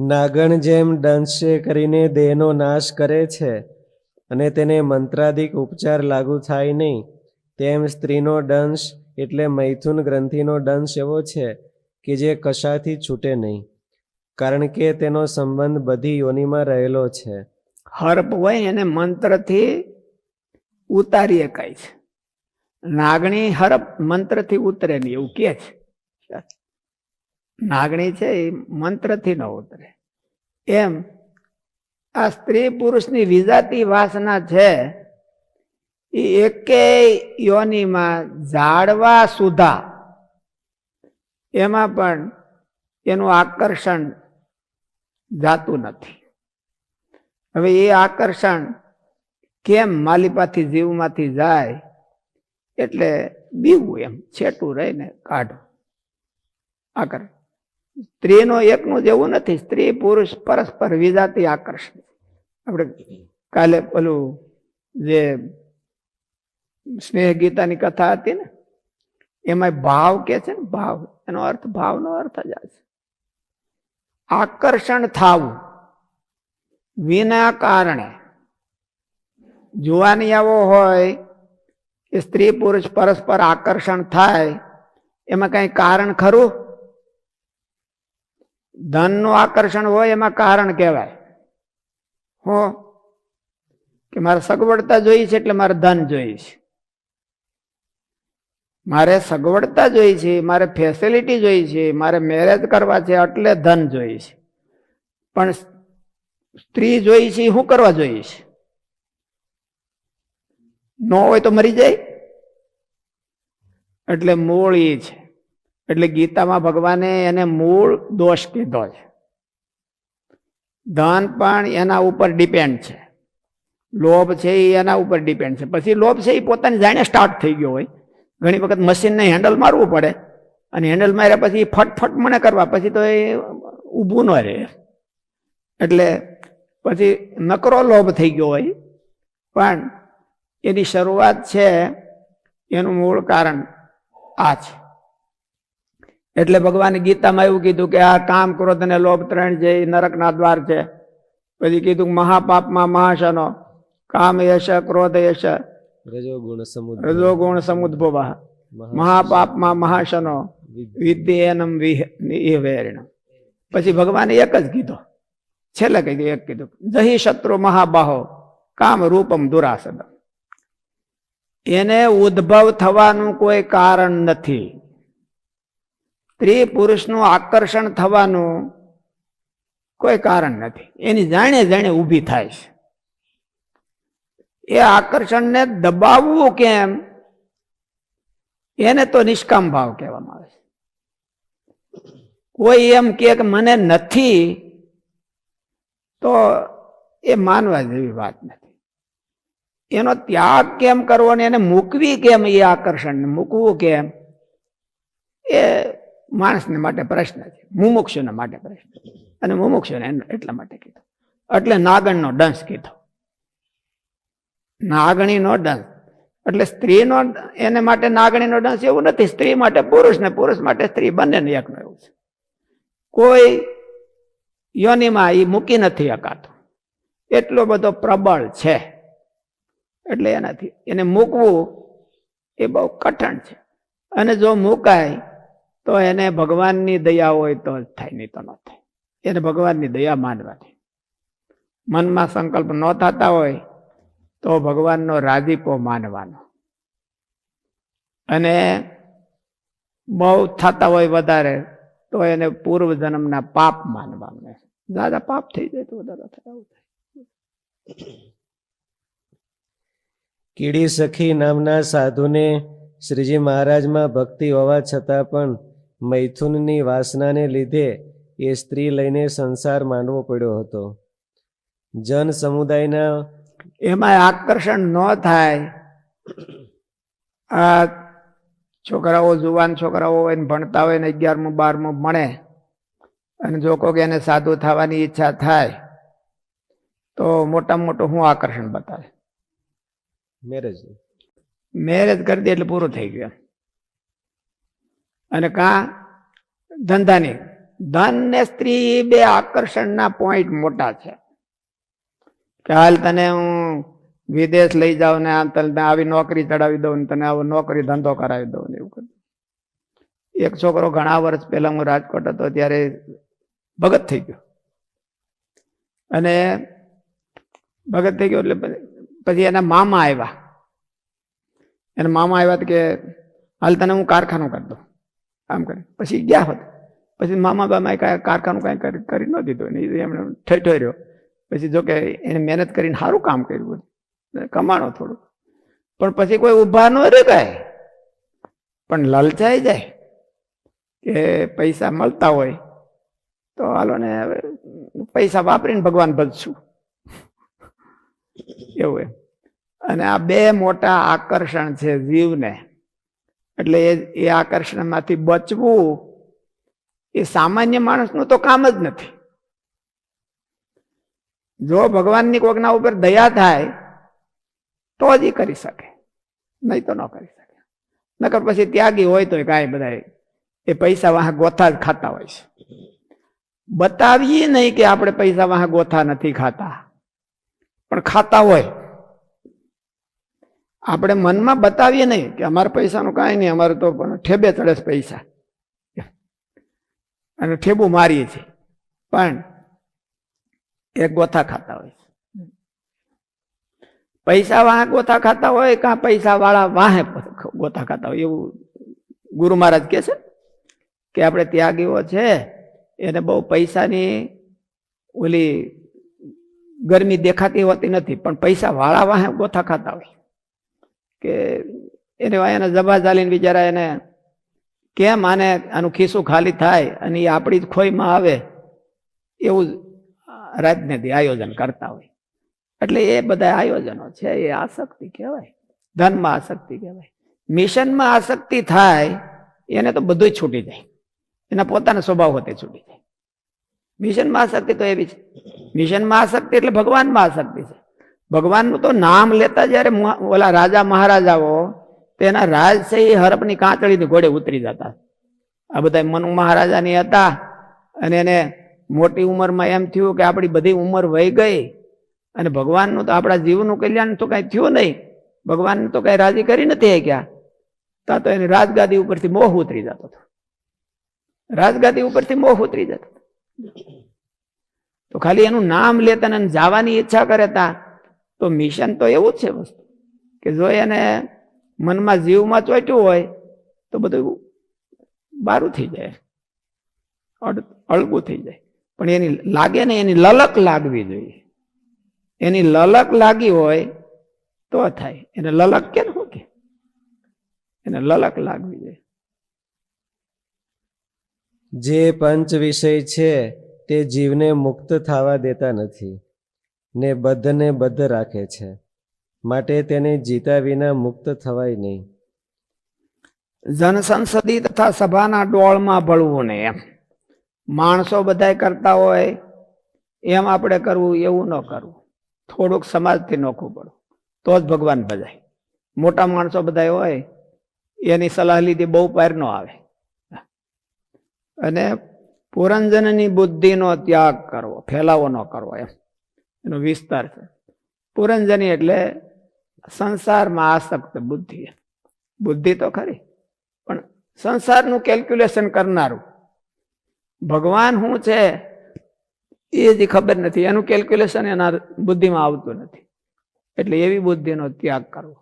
નાગણ જેમ દંશે કરીને દેહનો નાશ કરે છે અને તેને મંત્રાદિક ઉપચાર લાગુ થાય નહીં, તેમ સ્ત્રીનો દંશ એટલે મૈથુન ગ્રંથિનો દંશ એવો છે કે જે કશાથી છૂટે નહીં, કારણ કે તેનો સંબંધ બધી યોનિમાં રહેલો છે. હર્પ હોય એને મંત્રથી ઉતારી શકાય છે. નાગણી હરપ મંત્રથી ઉતરે નહીં એવું કે છે. નાગણી છે એ મંત્રથી ન ઉતરે. એમ આ સ્ત્રી પુરુષની વિજાતી વાસના છે એ એકેય યોનિમાં ઝાડવા સુધા એમાં પણ એનું આકર્ષણ જાતું નથી. હવે એ આકર્ષણ કેમ માલિપાથી જીવમાંથી જાય એટલે બીવું એમ છેટું રહીને કાઢું આકર્ષણ. સ્ત્રીનો એકનું જેવું નથી. સ્ત્રી પુરુષ પરસ્પર વિજાતી આકર્ષણ. આપણે કાલે પેલું જે સ્નેહ ગીતાની કથા હતી ને એમાં ભાવ કે છે ને, ભાવ એનો અર્થ ભાવનો અર્થ જ આ છે. આકર્ષણ થાવું વિના કારણે. જુવાનિયાઓ હોય કે સ્ત્રી પુરુષ પરસ્પર આકર્ષણ થાય એમાં કઈ કારણ ખરું? ધનનું આકર્ષણ હોય એમાં કારણ કહેવાય. હો કે મારે સગવડતા જોઈએ છે એટલે મારે ધન જોઈએ છે, મારે સગવડતા જોઈએ છે, મારે ફેસિલિટી જોઈએ છે, મારે મેરેજ કરવા છે એટલે ધન જોઈએ છે. પણ સ્ત્રી જોઈએ છે શું કરવા જોઈએ છે? ન હોય તો મરી જાય. એટલે મૂળ એ છે. એટલે ગીતામાં ભગવાને એને મૂળ દોષ કીધો છે. ધન પણ એના ઉપર ડિપેન્ડ છે, લોભ છે એ એના ઉપર ડિપેન્ડ છે. પછી લોભ છે એ પોતાની જાણે સ્ટાર્ટ થઈ ગયો હોય. ઘણી વખત મશીનને હેન્ડલ મારવું પડે અને હેન્ડલ માર્યા પછી ફટફટ મને કરવા પછી તો એ ઊભું ન રહે. એટલે પછી નકરો લોભ થઈ ગયો હોય. પણ એની શરૂઆત છે એનું મૂળ કારણ આ છે. એટલે ભગવાને ગીતામાં એવું કીધું કે આ કામ, ક્રોધ અને લોભ ત્રણ છે એ નરકના દ્વાર છે. પછી કીધું મહાપાપમાં મહાશનો કામ યશ ક્રોધ યશ રજોગુણ સમુદ્ભવ. મહાપાપમાં મહાશનો વિદ્યેનમ વિહવેરિણમ. પછી ભગવાને એક જ કીધો, છેલ્લે કીધું એક કીધું જહી શત્રુ મહાબાહો કામ રૂપમ દુરાસદ. એને ઉદ્ભવ થવાનું કોઈ કારણ નથી. સ્ત્રી પુરુષનું આકર્ષણ થવાનું કોઈ કારણ નથી. એની જાણે જાણે ઊભી થાય છે. એ આકર્ષણને દબાવવું કેમ એને તો નિષ્કામ ભાવ કહેવામાં આવે છે. કોઈ એમ કે મને નથી તો એ માનવા જેવી વાત નથી. એનો ત્યાગ કેમ કરવો ને એને મૂકવી કેમ, એ આકર્ષણને મૂકવું કેમ એ માણસને માટે પ્રશ્ન છે, મુમુક્ષુના માટે પ્રશ્ન. અને મુમુક્ષુને એટલા માટે કીધું. એટલે નાગણનો દંશ કીધો, નાગણીનો દંશ. એટલે સ્ત્રીનો એને માટે નાગણીનો દંશ એવું નથી. સ્ત્રી માટે પુરુષ ને પુરુષ માટે સ્ત્રી બંનેને એકનો એવું છે. કોઈ યોનિમાં એ મૂકી નથી શકાતું, એટલો બધો પ્રબળ છે. એટલે એનાથી એને મૂકવું એ બહુ કઠણ છે. અને જો મુકાય તો એને ભગવાનની દયા હોય તો જ થાય, નહીં તો ન થાય. એને ભગવાનની દયા માનવાની. મનમાં સંકલ્પ ન થતા હોય તો ભગવાનનો રાજીપો માનવાનો. અને બહુ થતા હોય વધારે તો એને પૂર્વ જન્મના પાપ માનવાનું. દાદા પાપ થઈ જાય તો વધારે થાય. કીડી સખી નામના સાધુને શ્રીજી મહારાજમાં ભક્તિ હોવા છતાં પણ મૈથુનની વાસનાને લીધે એ સ્ત્રી લઈને સંસાર માંડવો પડ્યો હતો. જન સમુદાયના એમાં આકર્ષણ ન થાય. આ છોકરાઓ, જુવાન છોકરાઓ હોય ને ભણતા હોય ને 11મું 12મું ભણે અને જો કોઈ એને સાધુ થવાની ઈચ્છા થાય તો મોટામાં મોટું શું આકર્ષણ બતાવે? મેરેજ કરી દે એટલે પૂરું થઈ ગયું. અને કાં ધંધાની ધન ને સ્ત્રી બે આકર્ષણના પોઈન્ટ મોટા છે કે હાલ તને હું વિદેશ લઈ જાઉં ને આમ તને આવી નોકરી ચડાવી દઉં ને તને આવો નોકરી ધંધો કરાવી દઉં ને એવું કરું. એક છોકરો ઘણા વર્ષ પહેલા હું રાજકોટ હતો ત્યારે ભગત થઈ ગયો, અને ભગત થઈ ગયો એટલે પછી એના મામા આવ્યા. એના મામા આવ્યા કે હાલ તને હું કારખાનું કરી દઉં આમ કરી. પછી ગયા હોત, પછી મામા બામાએ કાંઈ કારખાનું કાંઈ કરી ન દીધું ને એમણે ઠઠો રહ્યો. પછી જો કે એને મહેનત કરીને સારું કામ કર્યું, કમાણો થોડું, પણ પછી કોઈ ઊભા ન રહે કાંઈ, પણ લલચાઈ જાય કે પૈસા મળતા હોય તો હાલો ને હવે પૈસા વાપરીને ભગવાન ભજશું એવું એમ. અને આ બે મોટા આકર્ષણ છે જીવને, એટલે એ આકર્ષણમાંથી બચવું એ સામાન્ય માણસનું તો કામ જ નથી. જો ભગવાનની કોકના ઉપર દયા થાય તો જ એ કરી શકે, નહીં તો ન કરી શકે. નકર પછી ત્યાગી હોય તો કાંઈ બધા એ પૈસા વાહ ગોથા જ ખાતા હોય છે. બતાવીએ નહીં કે આપણે પૈસા વાહ ગોથા નથી ખાતા, પણ ખાતા હોય. આપણે મનમાં બતાવીએ નહીં કે અમારે પૈસાનું કાંઈ નહીં, અમારે તો ઠેબે ચડે છે પૈસા અને ઠેબું મારીએ છીએ, પણ એક ગોથા ખાતા હોય. પૈસા વાહ ગોથા ખાતા હોય કાં પૈસા વાળા વાહે ગોથા ખાતા હોય. એવું ગુરુ મહારાજ કહે છે કે આપણે ત્યાગીઓ છે એને બહુ પૈસાની ઓલી ગરમી દેખાતી હોતી નથી, પણ પૈસા વાળા વાહે ગોથા ખાતા હોય કે એને એને જબા ચાલીને બિચારા એને કેમ આનું ખિસ્સું ખાલી થાય અને એ આપણી જ ખોઈમાં આવે એવું રાજનીતિ આયોજન કરતા હોય. એટલે એ બધા આયોજનો છે એ આસક્તિ કહેવાય, ધનમાં આસક્તિ કહેવાય. મિશનમાં આસક્તિ થાય એને તો બધું જ છૂટી જાય, એના પોતાના સ્વભાવ હોતે છૂટી જાય. મિશનમાં આસક્તિ તો એવી છે. મિશનમાં આસક્તિ એટલે ભગવાનમાં આસક્તિ છે. ભગવાનનું તો નામ લેતા જયારે ઓલા રાજા મહારાજાઓ તેના રાજ છે એ હરપની કાંતળીની ઘોડે ઉતરી જતા. આ બધા મનુ મહારાજાની હતા અને એને મોટી ઉંમરમાં એમ થયું કે આપણી બધી ઉંમર વહી ગઈ અને ભગવાનનું તો આપણા જીવનું કલ્યાણ તો કાંઈ થયું નહીં, ભગવાન તો કાંઈ રાજી કરી નથી ક્યાં. તા તો એની રાજગાદી ઉપરથી મોહ ઉતરી જતો હતો, રાજગાદી ઉપરથી મોહ ઉતરી જતો. તો ખાલી એનું નામ લેતા અને જવાની ઈચ્છા કરે તા તો મિશન તો એવું જ છે વસ્તુ કે જો એને મનમાં જીવમાં ચોટ્યું હોય તો બધું બારું થઈ જાય, અળગું થઈ જાય. પણ એની લાગે ને એની લલક લાગવી જોઈએ. એની લલક લાગી હોય તો થાય. એને લલક કે શું કે એને લલક લાગવી જોઈએ. જે પંચ વિષય છે તે જીવને મુક્ત થવા દેતા નથી ને બદ્ધ રાખે છે, માટે તેને જીતા વિના મુક્ત થવાય નહીં. જનસંસદી તથા સભાના ડોળમાં ભળવું નહીં એમ. માણસો બધા કરતા હોય એમ આપણે કરવું એવું ન કરવું. થોડુંક સમાજથી નોખું પડવું તો જ ભગવાન ભજાય. મોટા માણસો બધા હોય એની સલાહ લીધી બહુ પાર ન આવે. અને પુરંજનની બુદ્ધિનો ત્યાગ કરવો, ફેલાવો ન કરવો એમ એનો વિસ્તાર છે. પુરંજની એટલે સંસારમાં આસક્ત બુદ્ધિ. બુદ્ધિ તો ખરી પણ સંસારનું કેલ્ક્યુલેશન કરનારું. ભગવાન શું છે એ જ ખબર નથી, એનું કેલ્ક્યુલેશન એના બુદ્ધિમાં આવતું નથી. એટલે એવી બુદ્ધિનો ત્યાગ કરવો.